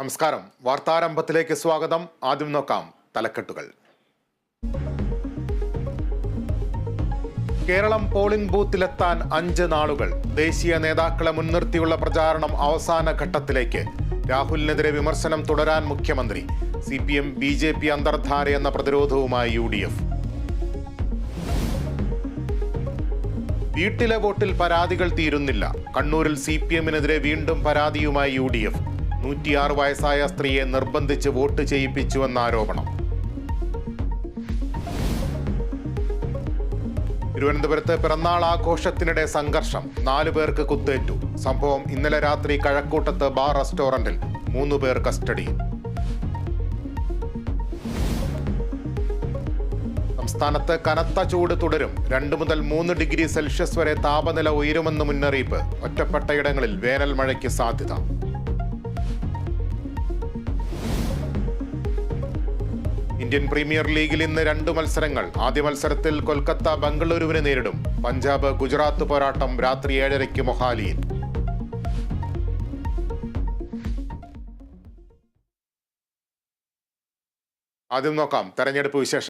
നമസ്കാരം. വാർത്താരംഭത്തിലേക്ക് സ്വാഗതം. ആദ്യം നോക്കാം തലക്കെട്ടുകൾ. കേരളം പോളിംഗ് ബൂത്തിലെത്താൻ 5 നാളുകൾ. ദേശീയ നേതാക്കളെ മുൻനിർത്തിയുള്ള പ്രചാരണം അവസാന ഘട്ടത്തിലേക്ക്. രാഹുലിനെതിരെ വിമർശനം തുടരാൻ മുഖ്യമന്ത്രി. CPM BJP അന്തർധാര എന്ന പ്രതിരോധവുമായി UDF. വീട്ടിലെ വോട്ടിൽ പരാതികൾ തീരുന്നില്ല. കണ്ണൂരിൽ CPMനെതിരെ വീണ്ടും പരാതിയുമായി UDF. 106 വയസ്സായ സ്ത്രീയെ നിർബന്ധിച്ച് വോട്ട് ചെയ്യിപ്പിച്ചുവെന്ന ആരോപണം. തിരുവനന്തപുരത്ത് പിറന്നാൾ ആഘോഷത്തിനിടെ സംഘർഷം. 4 പേർക്ക് കുത്തേറ്റു. സംഭവം ഇന്നലെ രാത്രി കഴക്കൂട്ടത്ത് ബാർ റെസ്റ്റോറന്റിൽ. 3 പേർ കസ്റ്റഡിയിൽ. സംസ്ഥാനത്ത് കനത്ത ചൂട് തുടരും. 2 മുതൽ 3 ഡിഗ്രി സെൽഷ്യസ് വരെ താപനില ഉയരുമെന്ന് മുന്നറിയിപ്പ്. ഒറ്റപ്പെട്ടയിടങ്ങളിൽ വേനൽ മഴയ്ക്ക് സാധ്യത. ഇന്ത്യൻ പ്രീമിയർ ലീഗിൽ ഇന്ന് 2 മത്സരങ്ങൾ. ആദ്യ മത്സരത്തിൽ കൊൽക്കത്ത ബംഗളൂരുവിനെ നേരിടും. പഞ്ചാബ് ഗുജറാത്ത് പോരാട്ടം രാത്രി 7:30 മൊഹാലിയിൽ. ആദ്യം നോക്കാം തെരഞ്ഞെടുപ്പ് വിശേഷം.